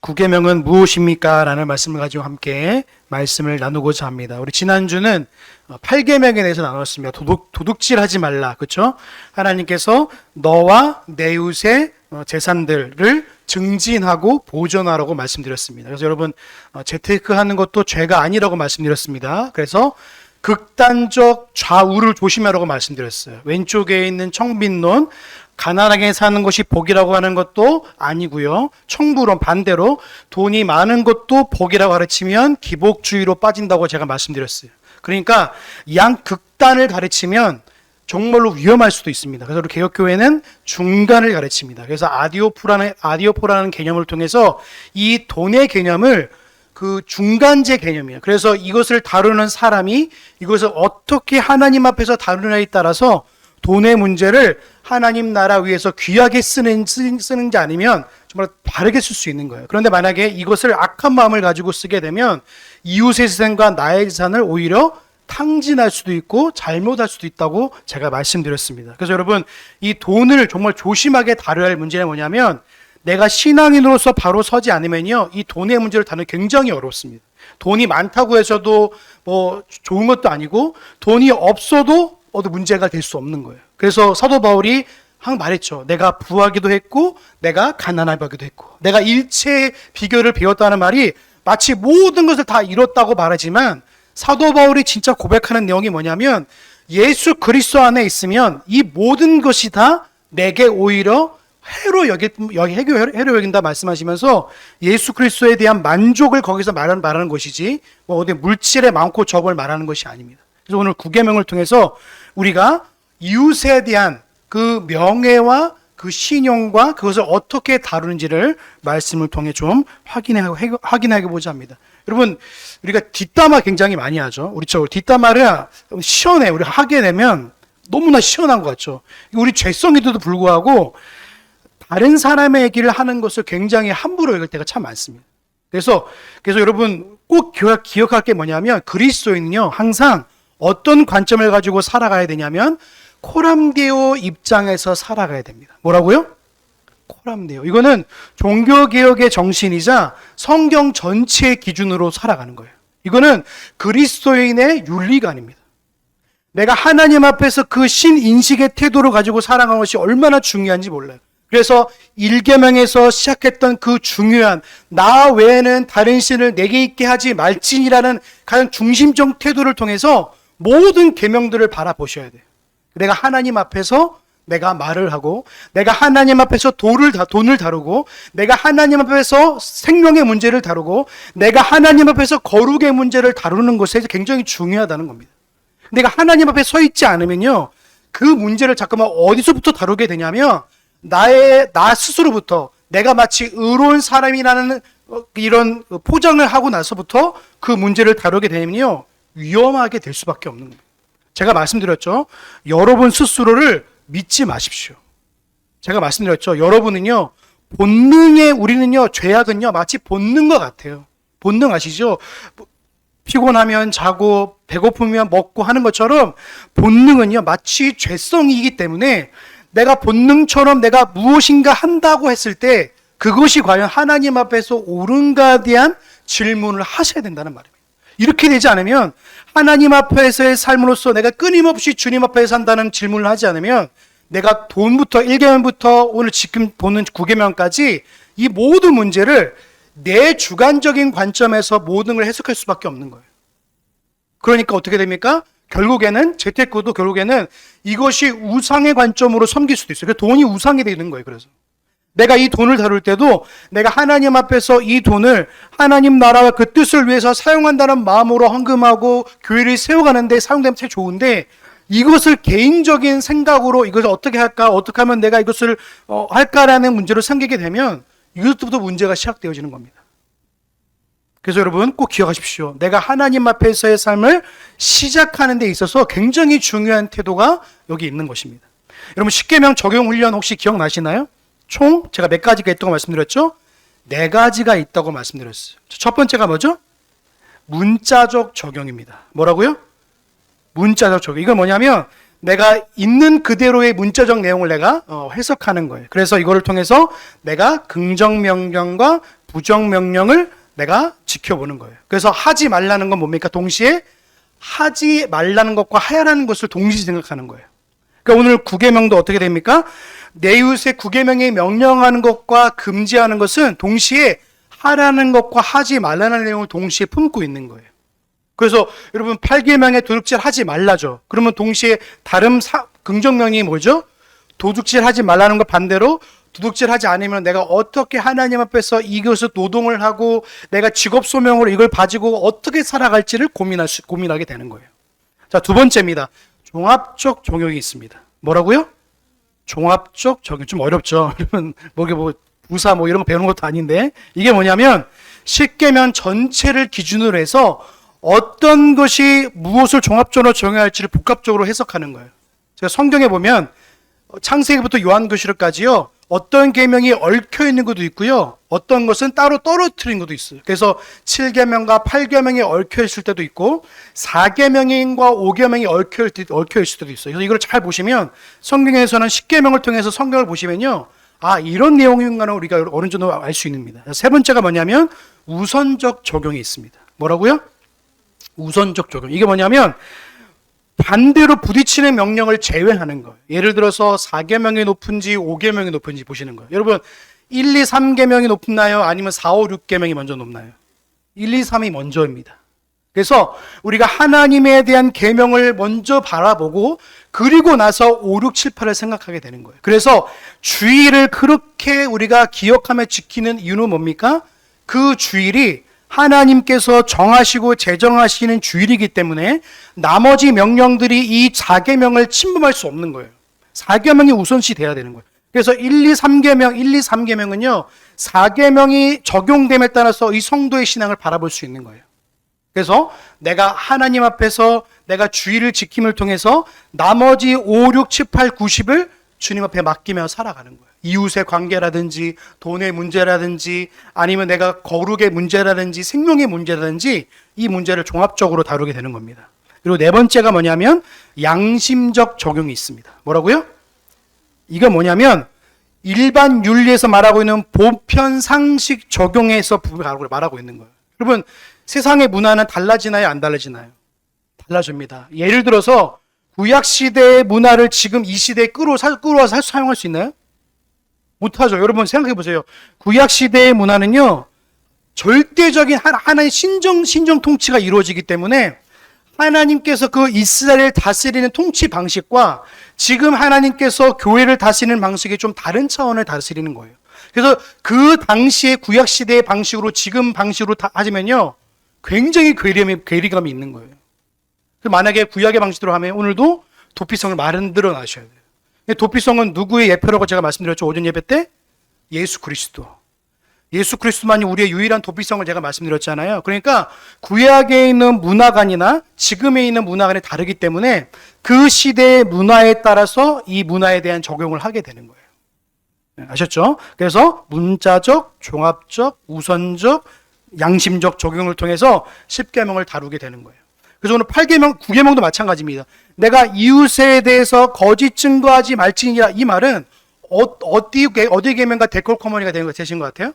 구계명은 무엇입니까? 라는 말씀을 가지고 함께 말씀을 나누고자 합니다. 우리 지난주는 8계명에 대해서 나눴습니다. 도둑질하지 말라. 그렇죠? 하나님께서 너와 내 이웃의 재산들을 증진하고 보존하라고 말씀드렸습니다. 그래서 여러분 재테크하는 것도 죄가 아니라고 말씀드렸습니다. 그래서 극단적 좌우를 조심하라고 말씀드렸어요. 왼쪽에 있는 청빈론, 가난하게 사는 것이 복이라고 하는 것도 아니고요. 청부론 반대로 돈이 많은 것도 복이라고 가르치면 기복주의로 빠진다고 제가 말씀드렸어요. 그러니까 양 극단을 가르치면 정말로 위험할 수도 있습니다. 그래서 우리 개혁교회는 중간을 가르칩니다. 그래서 아디오포라는 개념을 통해서 이 돈의 개념을 그 중간재 개념이에요. 그래서 이것을 다루는 사람이 이것을 어떻게 하나님 앞에서 다루느냐에 따라서 돈의 문제를 하나님 나라 위해서 귀하게 쓰는지 아니면 정말 바르게 쓸 수 있는 거예요. 그런데 만약에 이것을 악한 마음을 가지고 쓰게 되면 이웃의 재산과 나의 재산을 오히려 탕진할 수도 있고 잘못할 수도 있다고 제가 말씀드렸습니다. 그래서 여러분 이 돈을 정말 조심하게 다뤄야 할 문제는 뭐냐면 내가 신앙인으로서 바로 서지 않으면요 이 돈의 문제를 다루는 굉장히 어렵습니다. 돈이 많다고 해서도 뭐 좋은 것도 아니고 돈이 없어도 문제가 될 수 없는 거예요. 그래서 사도 바울이 항상 말했죠. 내가 부하기도 했고 내가 가난하기도 했고 내가 일체의 비결을 배웠다는 말이 마치 모든 것을 다 잃었다고 말하지만 사도 바울이 진짜 고백하는 내용이 뭐냐면 예수 그리스도 안에 있으면 이 모든 것이 다 내게 오히려 해로 여긴다 말씀하시면서 예수 그리스도에 대한 만족을 거기서 말하는 것이지 뭐 어디 물질의 많고 적을 말하는 것이 아닙니다. 그래서 오늘 구계명을 통해서 우리가 이웃에 대한 그 명예와 그 신용과 그것을 어떻게 다루는지를 말씀을 통해 좀 확인해 보자 합니다. 여러분 우리가 뒷담화 굉장히 많이 하죠. 우리 뒷담화를 시원해. 우리 하게 되면 너무나 시원한 것 같죠. 우리 죄성에도 불구하고 다른 사람의 얘기를 하는 것을 굉장히 함부로 여길 때가 참 많습니다. 그래서 여러분 꼭 기억할 게 뭐냐면 그리스도인은요 항상 어떤 관점을 가지고 살아가야 되냐면 코람데오 입장에서 살아가야 됩니다. 뭐라고요? 코람데오. 이거는 종교개혁의 정신이자 성경 전체의 기준으로 살아가는 거예요. 이거는 그리스도인의 윤리관입니다. 내가 하나님 앞에서 그 신인식의 태도를 가지고 살아가는 것이 얼마나 중요한지 몰라요. 그래서 1계명에서 시작했던 그 중요한 나 외에는 다른 신을 내게 있게 하지 말지니라는 가장 중심적 태도를 통해서 모든 계명들을 바라보셔야 돼요. 내가 하나님 앞에서 내가 말을 하고 내가 하나님 앞에서 돈을 다루고 내가 하나님 앞에서 생명의 문제를 다루고 내가 하나님 앞에서 거룩의 문제를 다루는 것에 굉장히 중요하다는 겁니다. 내가 하나님 앞에 서 있지 않으면요 그 문제를 잠깐만 어디서부터 다루게 되냐면 나 스스로부터 내가 마치 의로운 사람이라는 이런 포장을 하고 나서부터 그 문제를 다루게 되면요 위험하게 될 수밖에 없는 거예요. 제가 말씀드렸죠. 여러분 스스로를 믿지 마십시오. 제가 말씀드렸죠. 여러분은요 우리는요 죄악은요 마치 본능과 같아요. 본능 아시죠? 피곤하면 자고 배고프면 먹고 하는 것처럼 본능은요 마치 죄성이기 때문에 내가 본능처럼 내가 무엇인가 한다고 했을 때 그것이 과연 하나님 앞에서 옳은가에 대한 질문을 하셔야 된다는 말입니다. 이렇게 되지 않으면 하나님 앞에서의 삶으로서 내가 끊임없이 주님 앞에 산다는 질문을 하지 않으면 내가 돈부터 1계명부터 오늘 지금 보는 9계명까지 이 모든 문제를 내 주관적인 관점에서 모든 걸 해석할 수밖에 없는 거예요. 그러니까 어떻게 됩니까? 결국에는 재테크도 이것이 우상의 관점으로 섬길 수도 있어요. 돈이 우상이 되는 거예요. 그래서 내가 이 돈을 다룰 때도 내가 하나님 앞에서 이 돈을 하나님 나라와 그 뜻을 위해서 사용한다는 마음으로 헌금하고 교회를 세워가는데 사용되면 참 좋은데 이것을 개인적인 생각으로 이것을 어떻게 할까 어떻게 하면 내가 이것을 할까라는 문제로 생기게 되면 이것부터 문제가 시작되어지는 겁니다. 그래서 여러분 꼭 기억하십시오. 내가 하나님 앞에서의 삶을 시작하는 데 있어서 굉장히 중요한 태도가 여기 있는 것입니다. 여러분 10계명 적용 훈련 혹시 기억나시나요? 총 제가 몇 가지가 있다고 말씀드렸죠? 4가지가 있다고 말씀드렸어요. 첫 번째가 뭐죠? 문자적 적용입니다. 뭐라고요? 문자적 적용. 이건 뭐냐면 내가 있는 그대로의 문자적 내용을 내가 해석하는 거예요. 그래서 이거를 통해서 내가 긍정 명령과 부정 명령을 내가 지켜보는 거예요. 그래서 하지 말라는 건 뭡니까? 동시에 하지 말라는 것과 하라는 것을 동시에 생각하는 거예요. 그러니까 오늘 9계명도 어떻게 됩니까? 내 이웃의 9계명에 명령하는 것과 금지하는 것은 동시에 하라는 것과 하지 말라는 내용을 동시에 품고 있는 거예요. 그래서 여러분 8계명에 도둑질 하지 말라죠. 그러면 동시에 다른 긍정명령이 뭐죠? 도둑질 하지 말라는 것 반대로 도둑질 하지 않으면 내가 어떻게 하나님 앞에서 이것을 노동을 하고 내가 직업 소명으로 이걸 가지고 어떻게 살아갈지를 고민하게 되는 거예요. 자, 두 번째입니다. 종합적 적용이 있습니다. 뭐라고요? 종합적 적용. 좀 어렵죠. 여러분 뭐 부사 이런 거 배우는 것도 아닌데 이게 뭐냐면 10계명 전체를 기준으로 해서 어떤 것이 무엇을 종합적으로 적용해야 할지를 복합적으로 해석하는 거예요. 제가 성경에 보면 창세기부터 요한계시록까지요. 어떤 계명이 얽혀 있는 것도 있고요. 어떤 것은 따로 떨어뜨린 것도 있어요. 그래서 7계명과 8계명이 얽혀 있을 때도 있고 4계명과 5계명이 얽혀 있을 때도 있어요. 그래서 이걸 잘 보시면 성경에서는 10계명을 통해서 성경을 보시면요. 아, 이런 내용인가는 우리가 어느 정도 알 수 있습니다. 세 번째가 뭐냐면 우선적 적용이 있습니다. 뭐라고요? 우선적 적용. 이게 뭐냐면 반대로 부딪히는 명령을 제외하는 거예요. 예를 들어서 4계명이 높은지 5계명이 높은지 보시는 거예요. 여러분 1, 2, 3계명이 높나요? 아니면 4, 5, 6계명이 먼저 높나요? 1, 2, 3이 먼저입니다. 그래서 우리가 하나님에 대한 계명을 먼저 바라보고 그리고 나서 5, 6, 7, 8을 생각하게 되는 거예요. 그래서 주일을 그렇게 우리가 기억하며 지키는 이유는 뭡니까? 그 주일이 하나님께서 정하시고 제정하시는 주일이기 때문에 나머지 명령들이 이 4계명을 침범할 수 없는 거예요. 4계명이 우선시 돼야 되는 거예요. 그래서 1, 2, 3계명은요. 4계명이 적용됨에 따라서 이 성도의 신앙을 바라볼 수 있는 거예요. 그래서 내가 하나님 앞에서 내가 주일을 지킴을 통해서 나머지 5, 6, 7, 8, 90을 주님 앞에 맡기며 살아가는 거예요. 이웃의 관계라든지 돈의 문제라든지 아니면 내가 거룩의 문제라든지 생명의 문제라든지 이 문제를 종합적으로 다루게 되는 겁니다. 그리고 네 번째가 뭐냐면 양심적 적용이 있습니다. 뭐라고요? 이거 뭐냐면 일반 윤리에서 말하고 있는 보편 상식 적용에서 말하고 있는 거예요. 여러분 세상의 문화는 달라지나요? 안 달라지나요? 달라집니다. 예를 들어서 구약시대의 문화를 지금 이 시대에 끌어와서 사용할 수 있나요? 못하죠. 여러분 생각해 보세요. 구약시대의 문화는요, 절대적인 하나의 신정 통치가 이루어지기 때문에 하나님께서 그 이스라엘을 다스리는 통치 방식과 지금 하나님께서 교회를 다스리는 방식이 좀 다른 차원을 다스리는 거예요. 그래서 그 당시의 구약시대의 방식으로 지금 방식으로 하시면요, 굉장히 괴리감이 있는 거예요. 만약에 구약의 방식대로 하면 오늘도 도피성을 만들어 놔셔야 돼요. 도피성은 누구의 예표라고 제가 말씀드렸죠? 오전 예배 때? 예수 그리스도. 예수 그리스도만이 우리의 유일한 도피성을 제가 말씀드렸잖아요. 그러니까 구약에 있는 문화관이나 지금에 있는 문화관이 다르기 때문에 그 시대의 문화에 따라서 이 문화에 대한 적용을 하게 되는 거예요. 아셨죠? 그래서 문자적, 종합적, 우선적, 양심적 적용을 통해서 10계명을 다루게 되는 거예요. 그래서 오늘 8계명, 9계명도 마찬가지입니다. 내가 이웃에 대해서 거짓 증거하지 말지니라 이 말은 어디 계명과 데콜커머니가 되신 것 같아요?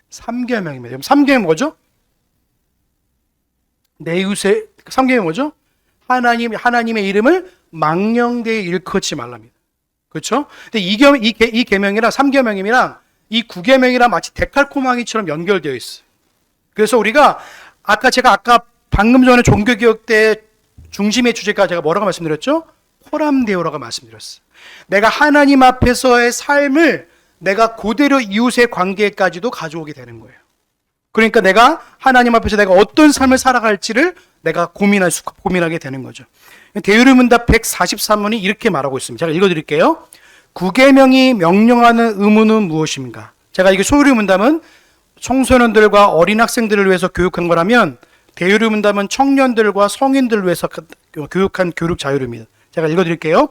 3계명입니다. 3계명 뭐죠? 내 이웃의 3계명 뭐죠? 하나님의 이름을 망령되이 일컫지 말랍니다. 그렇죠? 근데 이 계명이랑 3계명이랑 이 9계명이랑 마치 데칼코마니처럼 연결되어 있어요. 그래서 우리가 제가 방금 전에 종교개혁 때 중심의 주제가 제가 뭐라고 말씀드렸죠? 코람데오라고 말씀드렸어요. 내가 하나님 앞에서의 삶을 내가 그대로 이웃의 관계까지도 가져오게 되는 거예요. 그러니까 내가 하나님 앞에서 내가 어떤 삶을 살아갈지를 내가 고민하게 되는 거죠. 대유리문답 143문이 이렇게 말하고 있습니다. 제가 읽어드릴게요. 9계명이 명령하는 의무는 무엇입니까? 제가 이게 소유리문답은 청소년들과 어린 학생들을 위해서 교육한 거라면 대유리문답은 청년들과 성인들을 위해서 교육한 교육 자유입니다. 제가 읽어드릴게요.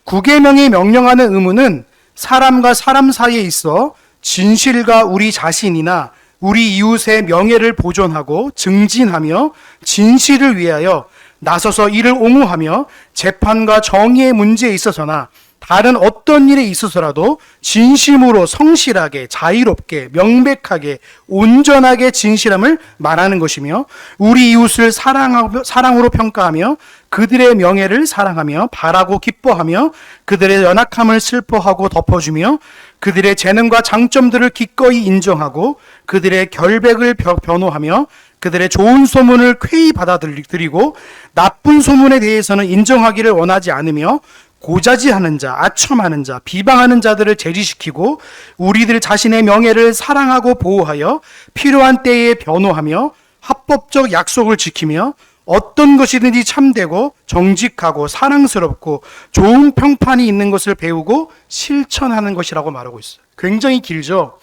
9계명이 명령하는 의무는 사람과 사람 사이에 있어 진실과 우리 자신이나 우리 이웃의 명예를 보존하고 증진하며 진실을 위하여 나서서 이를 옹호하며 재판과 정의의 문제에 있어서나 다른 어떤 일에 있어서라도 진심으로 성실하게 자유롭게 명백하게 온전하게 진실함을 말하는 것이며 우리 이웃을 사랑으로 평가하며 그들의 명예를 사랑하며 바라고 기뻐하며 그들의 연약함을 슬퍼하고 덮어주며 그들의 재능과 장점들을 기꺼이 인정하고 그들의 결백을 변호하며 그들의 좋은 소문을 쾌히 받아들이고 나쁜 소문에 대해서는 인정하기를 원하지 않으며 고자질하는 자, 아첨하는 자, 비방하는 자들을 제지시키고 우리들 자신의 명예를 사랑하고 보호하여 필요한 때에 변호하며 합법적 약속을 지키며 어떤 것이든지 참되고 정직하고 사랑스럽고 좋은 평판이 있는 것을 배우고 실천하는 것이라고 말하고 있어요. 굉장히 길죠.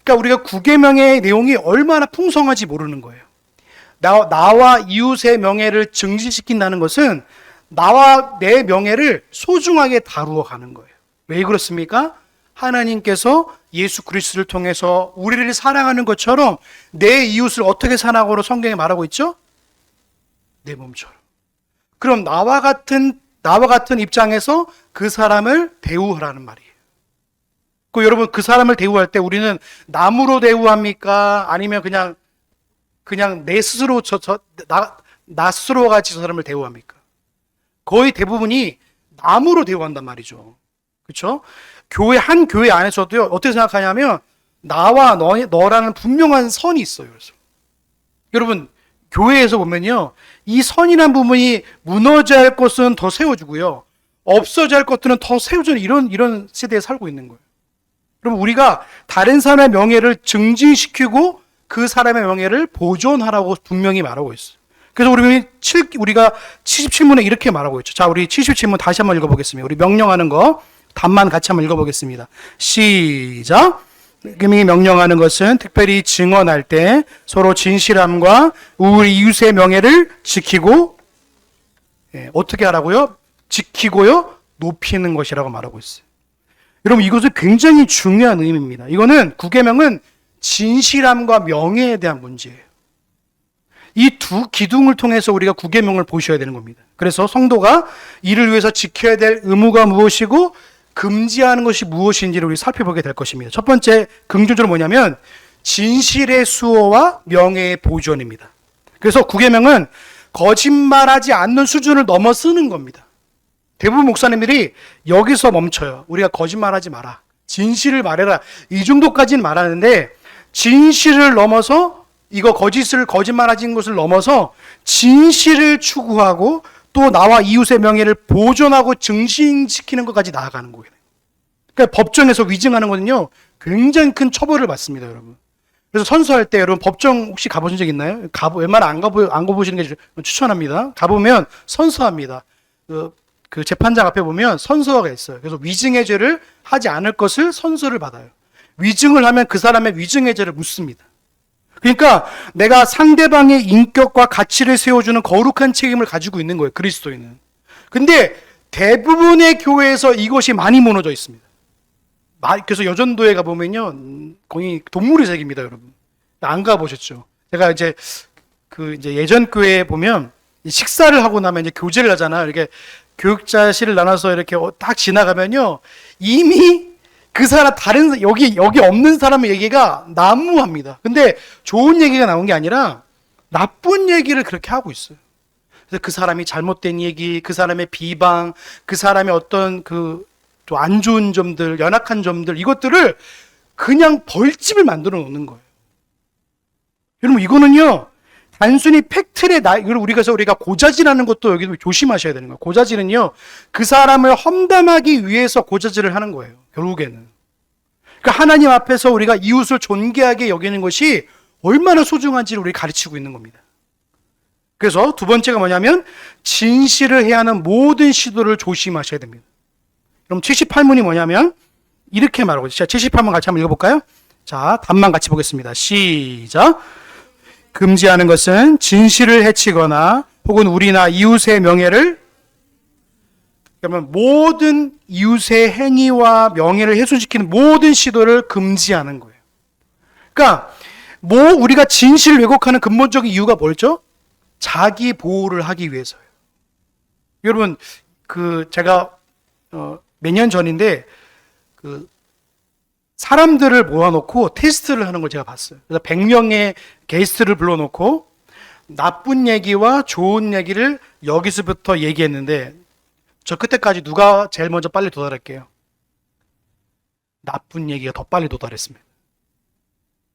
그러니까 우리가 구계명의 내용이 얼마나 풍성한지 모르는 거예요. 나와 이웃의 명예를 증진시킨다는 것은 나와 내 명예를 소중하게 다루어 가는 거예요. 왜 그렇습니까? 하나님께서 예수 그리스도를 통해서 우리를 사랑하는 것처럼 내 이웃을 어떻게 사랑하고 성경에 말하고 있죠? 내 몸처럼. 그럼 나와 같은 입장에서 그 사람을 대우하라는 말이에요. 여러분 그 사람을 대우할 때 우리는 남으로 대우합니까? 아니면 그냥 내 스스로 나 스스로 같이 저 사람을 대우합니까? 거의 대부분이 남으로 대우한단 말이죠. 그렇죠? 한 교회 안에서도요. 어떻게 생각하냐면 나와 너라는 분명한 선이 있어요. 그래서 여러분 교회에서 보면요. 이 선이란 부분이 무너져야 할 것은 더 세워주고요. 없어져야 할 것들은 더 세워주는 이런 세대에 살고 있는 거예요. 그럼 우리가 다른 사람의 명예를 증진시키고 그 사람의 명예를 보존하라고 분명히 말하고 있어요. 그래서 우리가 77문에 이렇게 말하고 있죠. 자, 우리 77문 다시 한번 읽어보겠습니다. 우리 명령하는 거 답만 같이 한번 읽어보겠습니다. 시작. 금이 명령하는 것은 특별히 증언할 때 서로 진실함과 우리 이웃의 명예를 지키고 어떻게 하라고요? 지키고요 높이는 것이라고 말하고 있어요. 여러분 이것은 굉장히 중요한 의미입니다. 이거는 구계명은 진실함과 명예에 대한 문제예요. 이 두 기둥을 통해서 우리가 구계명을 보셔야 되는 겁니다. 그래서 성도가 이를 위해서 지켜야 될 의무가 무엇이고 금지하는 것이 무엇인지를 우리 살펴보게 될 것입니다. 첫 번째 긍정적으로 뭐냐면 진실의 수호와 명예의 보존입니다. 그래서 구계명은 거짓말하지 않는 수준을 넘어서는 겁니다. 대부분 목사님들이 여기서 멈춰요. 우리가 거짓말하지 마라. 진실을 말해라. 이 정도까지는 말하는데 진실을 넘어서 이거 거짓말하는 것을 넘어서 진실을 추구하고 또 나와 이웃의 명예를 보존하고 증진시키는 것까지 나아가는 거예요. 그러니까 법정에서 위증하는 거는요 굉장히 큰 처벌을 받습니다, 여러분. 그래서 선서할 때 여러분 법정 혹시 가보신 적 있나요? 웬만하면 안 가보시는 게 추천합니다. 가보면 선서합니다. 그 재판장 앞에 보면 선서가 있어요. 그래서 위증의 죄를 하지 않을 것을 선서를 받아요. 위증을 하면 그 사람의 위증의 죄를 묻습니다. 그러니까 내가 상대방의 인격과 가치를 세워주는 거룩한 책임을 가지고 있는 거예요. 그리스도인은. 근데 대부분의 교회에서 이것이 많이 무너져 있습니다. 그래서 여전도에 가보면요 거의 동물의 색입니다, 여러분. 안 가보셨죠? 제가 이제 예전 교회에 보면 식사를 하고 나면 이제 교제를 하잖아요. 이렇게 교육자실을 나눠서 이렇게 딱 지나가면요 이미 그 사람 여기 없는 사람의 얘기가 난무합니다. 근데 좋은 얘기가 나온 게 아니라 나쁜 얘기를 그렇게 하고 있어요. 그래서 그 사람이 잘못된 얘기, 그 사람의 비방, 그 사람의 어떤 또 안 좋은 점들, 연약한 점들 이것들을 그냥 벌집을 만들어 놓는 거예요. 여러분 이거는요 단순히 팩트의 우리가 고자질하는 것도 여기도 조심하셔야 되는 거예요. 고자질은요 그 사람을 험담하기 위해서 고자질을 하는 거예요. 결국에는. 그러니까 하나님 앞에서 우리가 이웃을 존귀하게 여기는 것이 얼마나 소중한지를 우리 가르치고 있는 겁니다. 그래서 두 번째가 뭐냐면 진실을 해야 하는 모든 시도를 조심하셔야 됩니다. 그럼 78문이 뭐냐면 이렇게 말하고 있어요. 78문 같이 한번 읽어볼까요? 자, 답만 같이 보겠습니다. 시작. 금지하는 것은 진실을 해치거나 혹은 우리나 이웃의 명예를 그러면 모든 이웃의 행위와 명예를 훼손시키는 모든 시도를 금지하는 거예요. 그러니까 우리가 진실을 왜곡하는 근본적인 이유가 뭐죠? 자기 보호를 하기 위해서예요. 여러분, 제가 몇 년 전인데 사람들을 모아놓고 테스트를 하는 걸 제가 봤어요. 그래서 100명의 게스트를 불러놓고 나쁜 얘기와 좋은 얘기를 여기서부터 얘기했는데, 저 그때까지 누가 제일 먼저 빨리 도달할게요? 나쁜 얘기가 더 빨리 도달했습니다.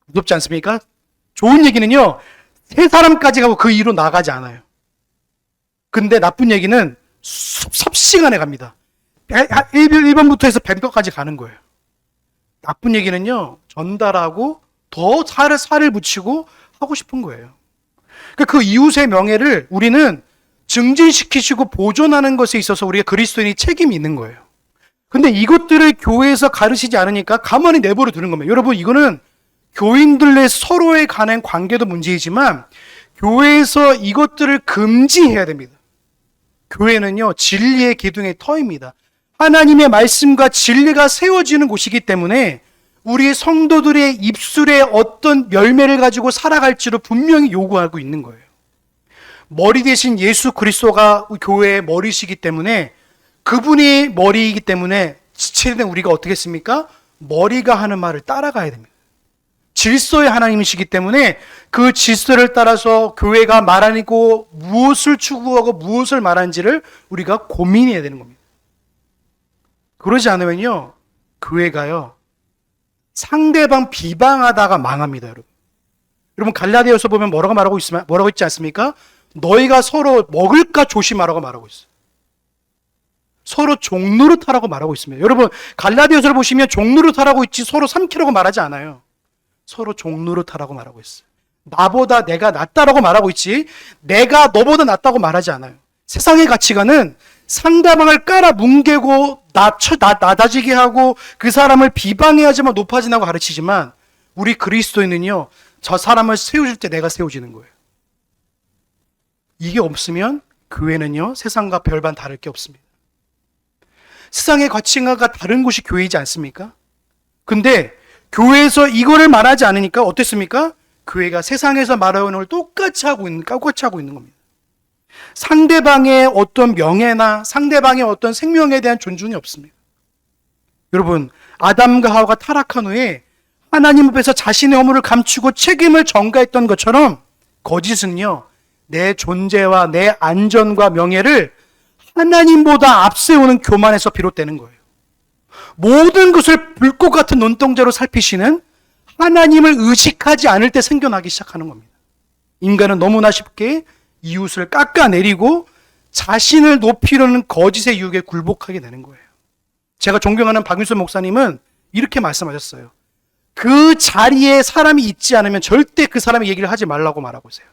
무섭지 않습니까? 좋은 얘기는요, 세 사람까지 가고 그 이후로 나가지 않아요. 근데 나쁜 얘기는 섭시간에 갑니다. 1번부터 해서 100번까지 가는 거예요. 나쁜 얘기는요, 전달하고 더 살을 붙이고 하고 싶은 거예요. 그 이웃의 명예를 우리는 증진시키시고 보존하는 것에 있어서 우리가 그리스도인이 책임이 있는 거예요. 근데 이것들을 교회에서 가르치지 않으니까 가만히 내버려 두는 겁니다. 여러분, 이거는 교인들의 서로에 관한 관계도 문제이지만 교회에서 이것들을 금지해야 됩니다. 교회는요, 진리의 기둥의 터입니다. 하나님의 말씀과 진리가 세워지는 곳이기 때문에 우리 성도들의 입술에 어떤 열매를 가지고 살아갈지를 분명히 요구하고 있는 거예요. 머리 대신 예수 그리스도가 교회의 머리시기 때문에, 그분이 머리이기 때문에 지체된 우리가 어떻게 했습니까? 머리가 하는 말을 따라가야 됩니다. 질서의 하나님이시기 때문에 그 질서를 따라서 교회가 말하고 무엇을 추구하고 무엇을 말하는지를 우리가 고민해야 되는 겁니다. 그러지 않으면요, 교회가요, 상대방 비방하다가 망합니다, 여러분. 여러분, 갈라디아서 보면 뭐라고 있지 않습니까? 너희가 서로 먹을까 조심하라고 말하고 있어요. 서로 종노릇하라고 말하고 있습니다. 여러분, 갈라디아서를 보시면 종노릇하라고 있지 서로 삼키라고 말하지 않아요. 서로 종노릇하라고 말하고 있어요. 나보다 내가 낫다라고 말하고 있지 내가 너보다 낫다고 말하지 않아요. 세상의 가치관은 상대방을 깔아뭉개고 낮아지게 하고 그 사람을 비방해야지만 높아진다고 가르치지만, 우리 그리스도인은요, 저 사람을 세워줄 때 내가 세워지는 거예요. 이게 없으면 교회는요, 세상과 별반 다를 게 없습니다. 세상의 가치관과 다른 곳이 교회이지 않습니까? 근데 교회에서 이거를 말하지 않으니까 어땠습니까? 교회가 세상에서 말하는 걸 똑같이 하고 있는 겁니다. 상대방의 어떤 명예나 상대방의 어떤 생명에 대한 존중이 없습니다. 여러분, 아담과 하와가 타락한 후에 하나님 앞에서 자신의 허물을 감추고 책임을 전가했던 것처럼, 거짓은요, 내 존재와 내 안전과 명예를 하나님보다 앞세우는 교만에서 비롯되는 거예요. 모든 것을 불꽃 같은 눈동자로 살피시는 하나님을 의식하지 않을 때 생겨나기 시작하는 겁니다. 인간은 너무나 쉽게 이웃을 깎아내리고 자신을 높이려는 거짓의 유혹에 굴복하게 되는 거예요. 제가 존경하는 박윤선 목사님은 이렇게 말씀하셨어요. 그 자리에 사람이 있지 않으면 절대 그 사람의 얘기를 하지 말라고 말하고 있어요.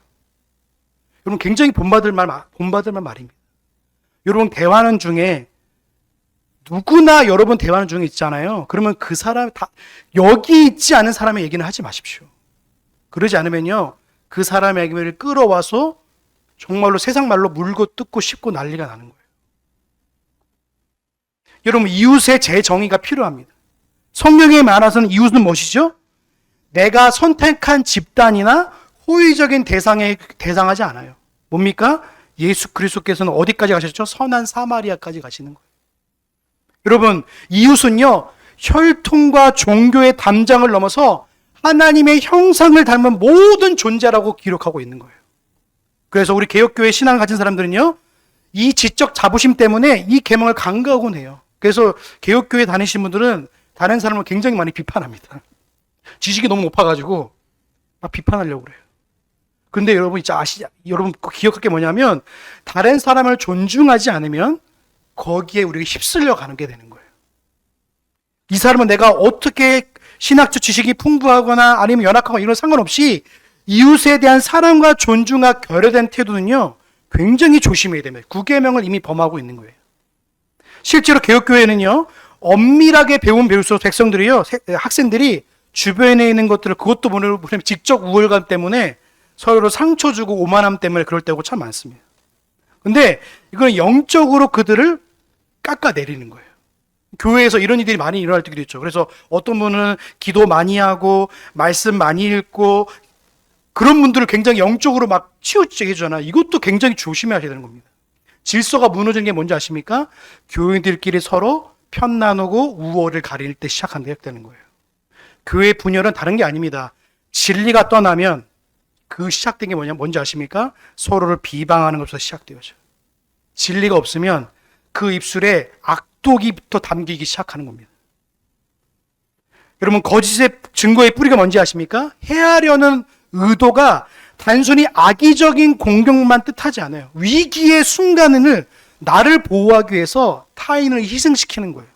여러분, 굉장히 본받을 말입니다. 여러분, 대화하는 중에 누구나 여러분 대화하는 중에 있잖아요. 그러면 그 사람 여기 있지 않은 사람의 얘기는 하지 마십시오. 그러지 않으면요, 그 사람의 얘기를 끌어와서 정말로 세상 말로 물고 뜯고 씹고 난리가 나는 거예요. 여러분, 이웃의 재정의가 필요합니다. 성경에 말하서는 이웃은 무엇이죠? 내가 선택한 집단이나 호의적인 대상에 대상하지 않아요. 뭡니까? 예수 그리스도께서는 어디까지 가셨죠? 선한 사마리아까지 가시는 거예요. 여러분, 이웃은요, 혈통과 종교의 담장을 넘어서 하나님의 형상을 닮은 모든 존재라고 기록하고 있는 거예요. 그래서 우리 개혁교회 신앙을 가진 사람들은요, 이 지적 자부심 때문에 이 계명을 간과하곤 해요. 그래서 개혁교회 다니신 분들은 다른 사람을 굉장히 많이 비판합니다. 지식이 너무 높아가지고 막 비판하려고 그래요. 근데 여러분 여러분 기억할 게 뭐냐면, 다른 사람을 존중하지 않으면 거기에 우리가 휩쓸려 가는 게 되는 거예요. 이 사람은 내가 어떻게 신학적 지식이 풍부하거나 아니면 연약하거나 이런 상관없이 이웃에 대한 사랑과 존중과 결여된 태도는요, 굉장히 조심해야 됩니다. 구계명을 이미 범하고 있는 거예요. 실제로 개혁교회는요, 엄밀하게 배울수록 백성들이요, 학생들이 주변에 있는 것들을, 그것도 모르는 직접 우월감 때문에 서로 상처 주고 오만함 때문에 그럴 때가 참 많습니다. 근데 이건 영적으로 그들을 깎아내리는 거예요. 교회에서 이런 일들이 많이 일어날 때도 있죠. 그래서 어떤 분은 기도 많이 하고 말씀 많이 읽고 그런 분들을 굉장히 영적으로 막 치우치게 해주잖아요. 이것도 굉장히 조심해야 되는 겁니다. 질서가 무너지는 게 뭔지 아십니까? 교인들끼리 서로 편 나누고 우월을 가릴 때 시작되는 거예요. 교회 분열은 다른 게 아닙니다. 진리가 떠나면 그 시작된 게 뭔지 아십니까? 서로를 비방하는 것부터 시작되어져. 진리가 없으면 그 입술에 악독이부터 담기기 시작하는 겁니다. 여러분, 거짓의 증거의 뿌리가 뭔지 아십니까? 해하려는 의도가 단순히 악의적인 공격만 뜻하지 않아요. 위기의 순간을 나를 보호하기 위해서 타인을 희생시키는 거예요.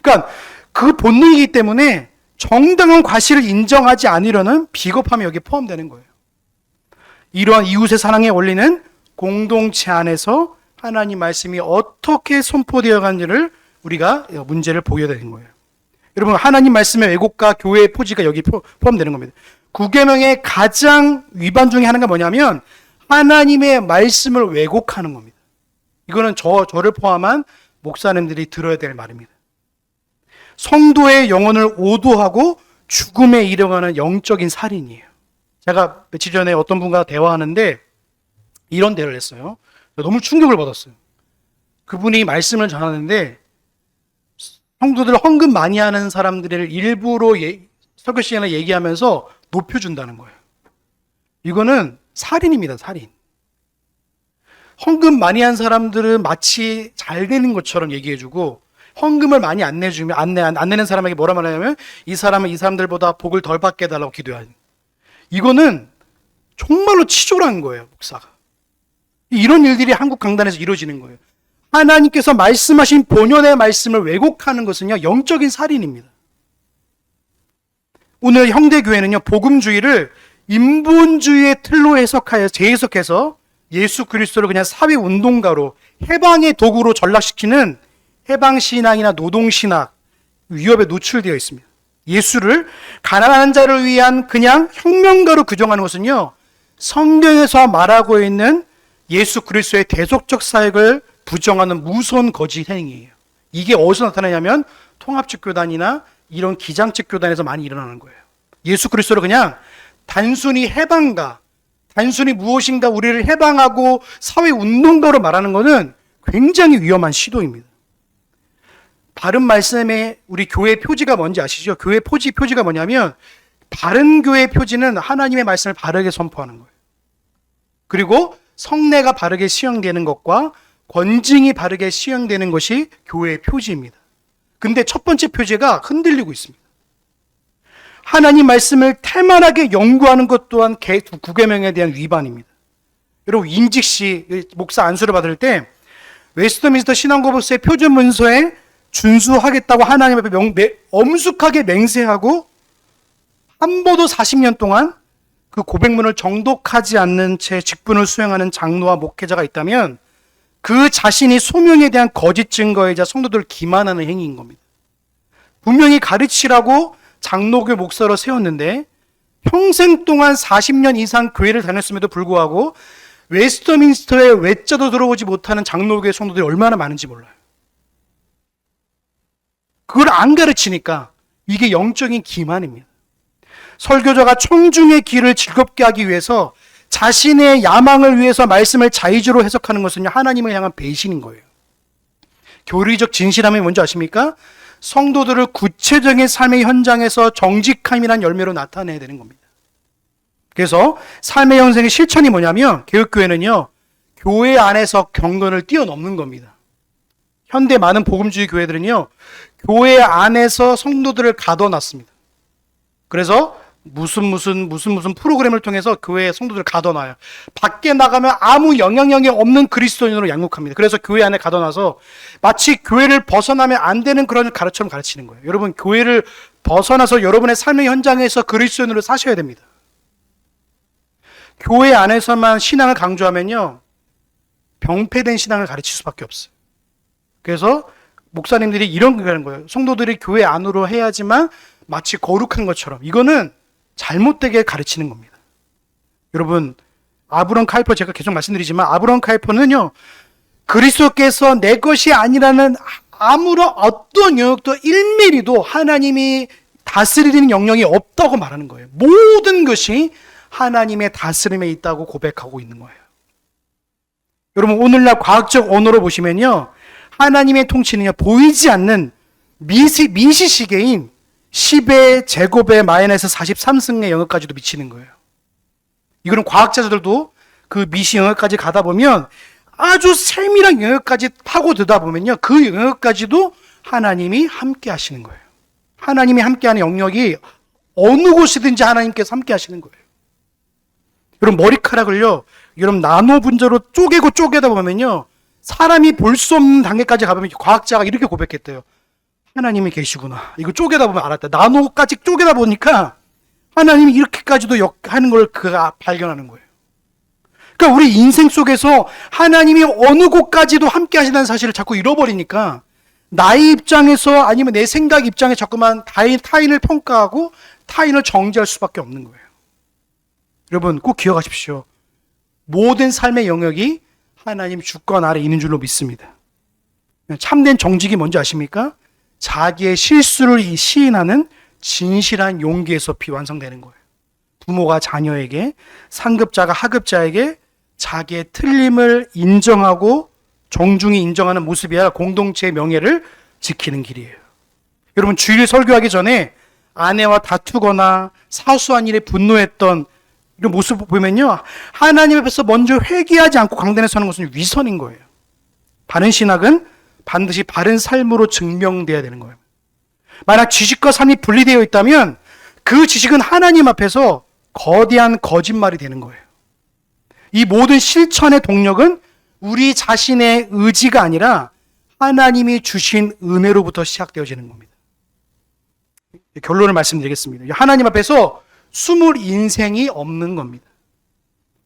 그러니까 그 본능이기 때문에 정당한 과실을 인정하지 않으려는 비겁함이 여기에 포함되는 거예요. 이러한 이웃의 사랑의 원리는 공동체 안에서 하나님 말씀이 어떻게 선포되어 간지를 우리가 문제를 보여야 되는 거예요. 여러분, 하나님 말씀의 왜곡과 교회의 포지가 여기 포함되는 겁니다. 구계명의 가장 위반 중에 하나가 뭐냐면 하나님의 말씀을 왜곡하는 겁니다. 이거는 저를 포함한 목사님들이 들어야 될 말입니다. 성도의 영혼을 오도하고 죽음에 이르가는 영적인 살인이에요. 제가 며칠 전에 어떤 분과 대화하는데 이런 대화를 했어요. 너무 충격을 받았어요. 그분이 말씀을 전하는데 성도들 헌금 많이 하는 사람들을 일부러 설교 시간에 얘기하면서 높여준다는 거예요. 이거는 살인입니다, 살인. 헌금 많이 한 사람들은 마치 잘 되는 것처럼 얘기해주고 헌금을 많이 안 내주면 안 내는 사람에게 뭐라 말하냐면 이 사람은 이 사람들보다 복을 덜 받게 해달라고 기도하는. 이거는 정말로 치졸한 거예요, 목사가. 이런 일들이 한국 강단에서 이루어지는 거예요. 하나님께서 말씀하신 본연의 말씀을 왜곡하는 것은요, 영적인 살인입니다. 오늘 형제교회는요, 복음주의를 인본주의의 틀로 재해석해서 예수 그리스도를 그냥 사회운동가로 해방의 도구로 전락시키는 해방신앙이나 노동신학 위협에 노출되어 있습니다. 예수를 가난한 자를 위한 그냥 혁명가로 규정하는 것은요, 성경에서 말하고 있는 예수 그리스도의 대속적 사역을 부정하는 무서운 거짓 행위예요. 이게 어디서 나타나냐면 통합적 교단이나 이런 기장적 교단에서 많이 일어나는 거예요. 예수 그리스도를 그냥 단순히 해방가, 단순히 무엇인가 우리를 해방하고 사회운동가로 말하는 것은 굉장히 위험한 시도입니다. 바른 말씀의 우리 교회 표지가 뭔지 아시죠? 교회 표지가 뭐냐면 바른 교회 표지는 하나님의 말씀을 바르게 선포하는 거예요. 그리고 성례가 바르게 시행되는 것과 권징이 바르게 시행되는 것이 교회의 표지입니다. 근데 첫 번째 표지가 흔들리고 있습니다. 하나님 말씀을 태만하게 연구하는 것 또한 구계명에 대한 위반입니다. 여러분, 인직시 목사 안수를 받을 때 웨스트민스터 신앙고백서의 표준 문서에 준수하겠다고 하나님 앞에 엄숙하게 맹세하고 한보도 40년 동안 그 고백문을 정독하지 않는 채 직분을 수행하는 장로와 목회자가 있다면 그 자신이 소명에 대한 거짓 증거이자 성도들을 기만하는 행위인 겁니다. 분명히 가르치라고 장로교 목사로 세웠는데 평생 동안 40년 이상 교회를 다녔음에도 불구하고 웨스트민스터에 외자도 들어오지 못하는 장로교의 성도들이 얼마나 많은지 몰라요. 그걸 안 가르치니까 이게 영적인 기만입니다. 설교자가 청중의 길을 즐겁게 하기 위해서 자신의 야망을 위해서 말씀을 자의적으로 해석하는 것은 하나님을 향한 배신인 거예요. 교리적 진실함이 뭔지 아십니까? 성도들을 구체적인 삶의 현장에서 정직함이란 열매로 나타내야 되는 겁니다. 그래서 삶의 현생의 실천이 뭐냐면 개혁교회는요, 교회 안에서 경건을 뛰어넘는 겁니다. 현대 많은 복음주의 교회들은요, 교회 안에서 성도들을 가둬놨습니다. 그래서 무슨 프로그램을 통해서 교회에 성도들을 가둬놔요. 밖에 나가면 아무 영향력이 없는 그리스도인으로 양육합니다. 그래서 교회 안에 가둬놔서 마치 교회를 벗어나면 안 되는 그런 가르침을 가르치는 거예요. 여러분, 교회를 벗어나서 여러분의 삶의 현장에서 그리스도인으로 사셔야 됩니다. 교회 안에서만 신앙을 강조하면요, 병폐된 신앙을 가르칠 수밖에 없어요. 그래서 목사님들이 이런 걸 하는 거예요. 성도들이 교회 안으로 해야지만 마치 거룩한 것처럼. 이거는 잘못되게 가르치는 겁니다. 여러분, 아브론 카이퍼 제가 계속 말씀드리지만 아브론 카이퍼는요, 그리스도께서 내 것이 아니라는 아무런 어떤 영역도 1mm도 하나님이 다스리는 영역이 없다고 말하는 거예요. 모든 것이 하나님의 다스림에 있다고 고백하고 있는 거예요. 여러분 오늘날 과학적 언어로 보시면요, 하나님의 통치는요 보이지 않는 미시시계인 10의 제곱의 마이너스 43승의 영역까지도 미치는 거예요. 이거는 과학자들도 그 미시 영역까지 가다 보면 아주 세밀한 영역까지 파고들다 보면요, 그 영역까지도 하나님이 함께 하시는 거예요. 하나님이 함께하는 영역이 어느 곳이든지 하나님께서 함께 하시는 거예요. 여러분 머리카락을요, 여러분 나노 분자로 쪼개고 쪼개다 보면요, 사람이 볼 수 없는 단계까지 가보면 과학자가 이렇게 고백했대요. 하나님이 계시구나. 이거 쪼개다 보면 알았다. 나노까지 쪼개다 보니까 하나님이 이렇게까지도 하는 걸 그가 발견하는 거예요. 그러니까 우리 인생 속에서 하나님이 어느 곳까지도 함께 하신다는 사실을 자꾸 잃어버리니까 나의 입장에서 아니면 내 생각 입장에 자꾸만 타인을 평가하고 타인을 정죄할 수밖에 없는 거예요. 여러분 꼭 기억하십시오. 모든 삶의 영역이 하나님 주권 아래 있는 줄로 믿습니다. 참된 정직이 뭔지 아십니까? 자기의 실수를 시인하는 진실한 용기에서 비완성되는 거예요. 부모가 자녀에게, 상급자가 하급자에게 자기의 틀림을 인정하고 정중히 인정하는 모습이 아니라 공동체의 명예를 지키는 길이에요. 여러분 주일 설교하기 전에 아내와 다투거나 사소한 일에 분노했던 이런 모습을 보면요, 하나님 앞에서 먼저 회개하지 않고 강단에 서는 것은 위선인 거예요. 바른 신학은 반드시 바른 삶으로 증명돼야 되는 거예요. 만약 지식과 삶이 분리되어 있다면 그 지식은 하나님 앞에서 거대한 거짓말이 되는 거예요. 이 모든 실천의 동력은 우리 자신의 의지가 아니라 하나님이 주신 은혜로부터 시작되어지는 겁니다. 결론을 말씀드리겠습니다. 하나님 앞에서 숨을 인생이 없는 겁니다.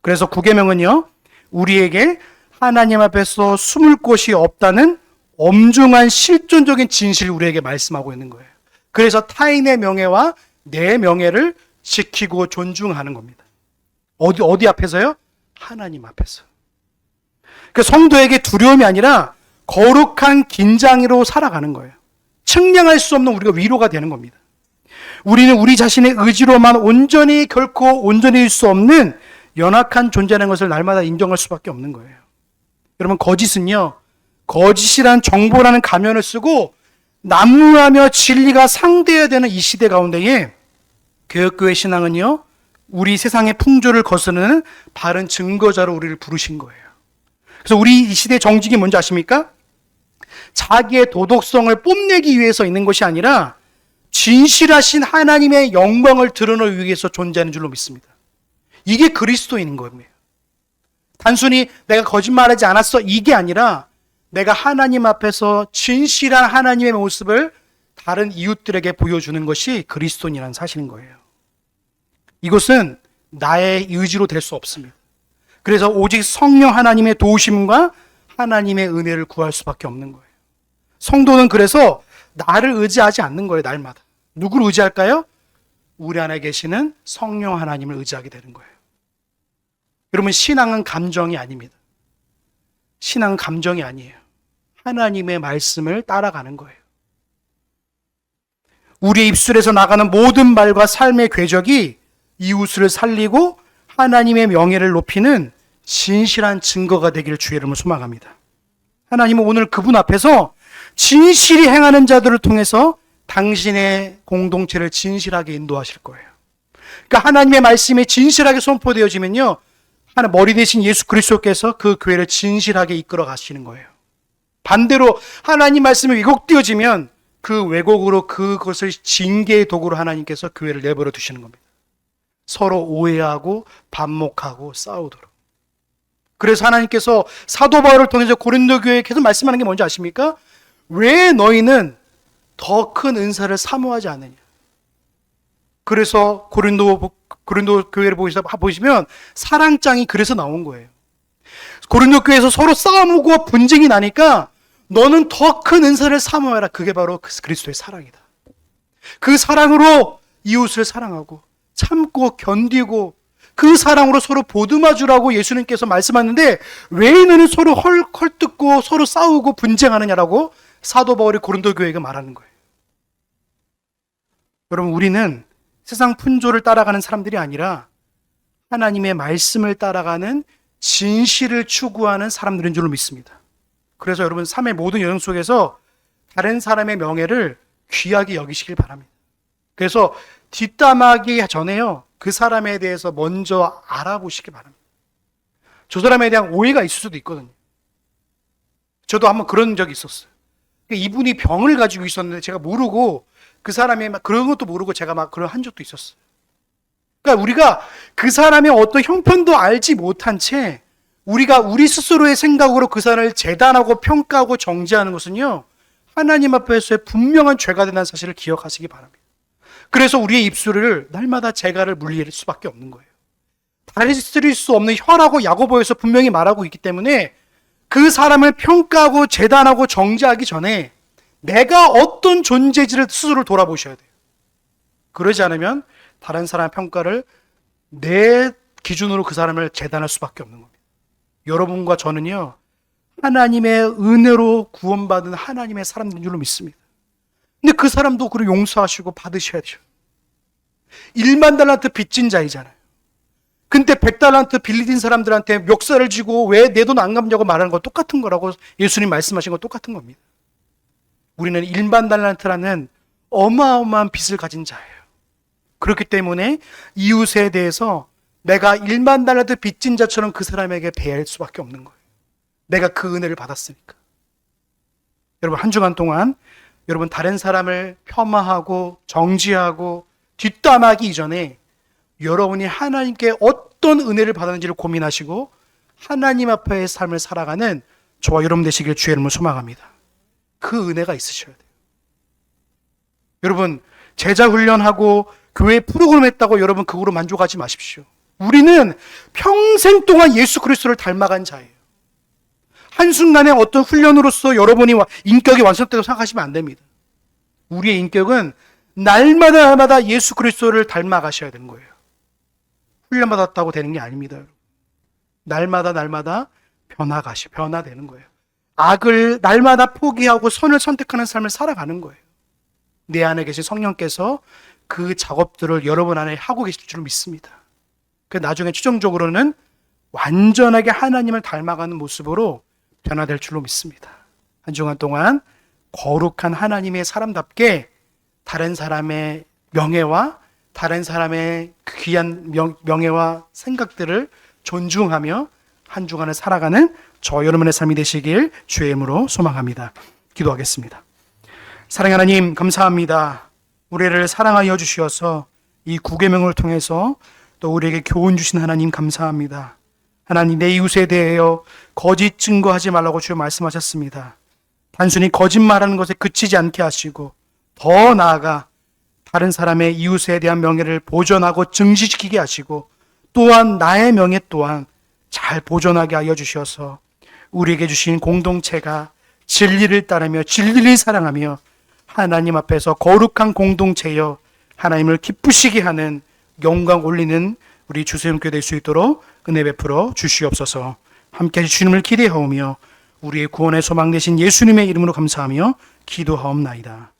그래서 구계명은요, 우리에게 하나님 앞에서 숨을 곳이 없다는 엄중한 실존적인 진실을 우리에게 말씀하고 있는 거예요. 그래서 타인의 명예와 내 명예를 지키고 존중하는 겁니다. 어디 앞에서요? 하나님 앞에서. 그 성도에게 두려움이 아니라 거룩한 긴장으로 살아가는 거예요. 측량할 수 없는 우리가 위로가 되는 겁니다. 우리는 우리 자신의 의지로만 온전히 결코 온전해질 수 없는 연약한 존재라는 것을 날마다 인정할 수밖에 없는 거예요. 여러분 거짓은요, 거짓이란 정보라는 가면을 쓰고 난무하며 진리가 상대해야 되는 이 시대 가운데에 개혁교회 신앙은요, 우리 세상의 풍조를 거스르는 바른 증거자로 우리를 부르신 거예요. 그래서 우리 이 시대의 정직이 뭔지 아십니까? 자기의 도덕성을 뽐내기 위해서 있는 것이 아니라 진실하신 하나님의 영광을 드러내기 위해서 존재하는 줄로 믿습니다. 이게 그리스도인인 겁니다. 단순히 내가 거짓말하지 않았어 이게 아니라 내가 하나님 앞에서 진실한 하나님의 모습을 다른 이웃들에게 보여주는 것이 그리스도인이라는 사실인 거예요. 이것은 나의 의지로 될 수 없습니다. 그래서 오직 성령 하나님의 도우심과 하나님의 은혜를 구할 수밖에 없는 거예요. 성도는 그래서 나를 의지하지 않는 거예요. 날마다. 누구를 의지할까요? 우리 안에 계시는 성령 하나님을 의지하게 되는 거예요. 여러분 신앙은 감정이 아닙니다. 신앙은 감정이 아니에요. 하나님의 말씀을 따라가는 거예요. 우리의 입술에서 나가는 모든 말과 삶의 궤적이 이웃을 살리고 하나님의 명예를 높이는 진실한 증거가 되기를 주의 이름으로 소망합니다. 하나님은 오늘 그분 앞에서 진실히 행하는 자들을 통해서 당신의 공동체를 진실하게 인도하실 거예요. 그러니까 하나님의 말씀이 진실하게 선포되어지면요, 머리 대신 예수 그리스도께서 그 교회를 진실하게 이끌어 가시는 거예요. 반대로 하나님 말씀이 왜곡되어지면 그 왜곡으로 그것을 징계의 도구로 하나님께서 교회를 내버려 두시는 겁니다. 서로 오해하고 반목하고 싸우도록. 그래서 하나님께서 사도 바울을 통해서 고린도 교회에 계속 말씀하는 게 뭔지 아십니까? 왜 너희는 더 큰 은사를 사모하지 않느냐? 그래서 고린도 교회를 보시면 사랑장이 그래서 나온 거예요. 고린도 교회에서 서로 싸우고 분쟁이 나니까 너는 더 큰 은사를 사모해라. 그게 바로 그리스도의 사랑이다. 그 사랑으로 이웃을 사랑하고 참고 견디고 그 사랑으로 서로 보듬어 주라고 예수님께서 말씀하는데 왜 너는 서로 헐뜯고 서로 싸우고 분쟁하느냐라고 사도 바울이 고린도 교회에게 말하는 거예요. 여러분 우리는 세상 풍조를 따라가는 사람들이 아니라 하나님의 말씀을 따라가는 진실을 추구하는 사람들인 줄로 믿습니다. 그래서 여러분 삶의 모든 여정 속에서 다른 사람의 명예를 귀하게 여기시길 바랍니다. 그래서 뒷담하기 전에요, 그 사람에 대해서 먼저 알아보시기 바랍니다. 저 사람에 대한 오해가 있을 수도 있거든요. 저도 한번 그런 적이 있었어요. 이분이 병을 가지고 있었는데 제가 모르고, 그 사람이 막 그런 것도 모르고 제가 막 그런 한 적도 있었어요. 그러니까 우리가 그 사람의 어떤 형편도 알지 못한 채 우리가 우리 스스로의 생각으로 그 사람을 재단하고 평가하고 정죄하는 것은요, 하나님 앞에서의 분명한 죄가 된다는 사실을 기억하시기 바랍니다. 그래서 우리의 입술을 날마다 재갈을 물릴 수밖에 없는 거예요. 다스릴 수 없는 혀라고 야고보에서 분명히 말하고 있기 때문에 그 사람을 평가하고 재단하고 정죄하기 전에 내가 어떤 존재인지를 스스로 돌아보셔야 돼요. 그러지 않으면 다른 사람의 평가를 내 기준으로 그 사람을 재단할 수밖에 없는 겁니다. 여러분과 저는요, 하나님의 은혜로 구원받은 하나님의 사람들인 줄로 믿습니다. 근데 그 사람도 그를 용서하시고 받으셔야죠. 1만 달란트 빚진 자이잖아요. 근데 100달란트 빌린 사람들한테 멱살을 쥐고 왜 내 돈 안 갚냐고 말하는 거 똑같은 거라고 예수님 말씀하신 거 똑같은 겁니다. 우리는 1만 달란트라는 어마어마한 빚을 가진 자예요. 그렇기 때문에 이웃에 대해서 내가 1만 달란트 빚진 자처럼 그 사람에게 배할 수밖에 없는 거예요. 내가 그 은혜를 받았으니까. 여러분, 한 주간 동안 여러분 다른 사람을 폄하하고 정지하고 뒷담하기 이전에 여러분이 하나님께 어떤 은혜를 받았는지를 고민하시고 하나님 앞에의 삶을 살아가는 저와 여러분 되시길 주의 이름으로 소망합니다. 그 은혜가 있으셔야 돼요. 여러분, 제자 훈련하고 교회 프로그램 했다고 여러분 그거로 만족하지 마십시오. 우리는 평생 동안 예수 그리스도를 닮아간 자예요. 한순간에 어떤 훈련으로서 여러분이 인격이 완성됐다고 생각하시면 안 됩니다. 우리의 인격은 날마다 예수 그리스도를 닮아가셔야 되는 거예요. 훈련받았다고 되는 게 아닙니다. 날마다 변화되는 거예요. 악을 날마다 포기하고 선을 선택하는 삶을 살아가는 거예요. 내 안에 계신 성령께서 그 작업들을 여러분 안에 하고 계실 줄 믿습니다. 그 나중에 최종적으로는 완전하게 하나님을 닮아가는 모습으로 변화될 줄로 믿습니다. 한 주간 동안 거룩한 하나님의 사람답게 다른 사람의 명예와 다른 사람의 귀한 명예와 생각들을 존중하며 한 주간을 살아가는 저 여러분의 삶이 되시길 주의 이름으로 소망합니다. 기도하겠습니다. 사랑하는 하나님, 감사합니다. 우리를 사랑하여 주시어서 이 9계명을 통해서 또 우리에게 교훈 주신 하나님 감사합니다. 하나님, 내 이웃에 대하여 거짓 증거하지 말라고 주여 말씀하셨습니다. 단순히 거짓말하는 것에 그치지 않게 하시고 더 나아가 다른 사람의 이웃에 대한 명예를 보존하고 증식시키게 하시고 또한 나의 명예 또한 잘 보존하게 하여 주셔서 우리에게 주신 공동체가 진리를 따르며 진리를 사랑하며 하나님 앞에서 거룩한 공동체여 하나님을 기쁘시게 하는 영광 올리는 우리 주세움교회 될 수 있도록 은혜 베풀어 주시옵소서. 함께 주님을 기대하오며 우리의 구원의 소망 되신 예수님의 이름으로 감사하며 기도하옵나이다.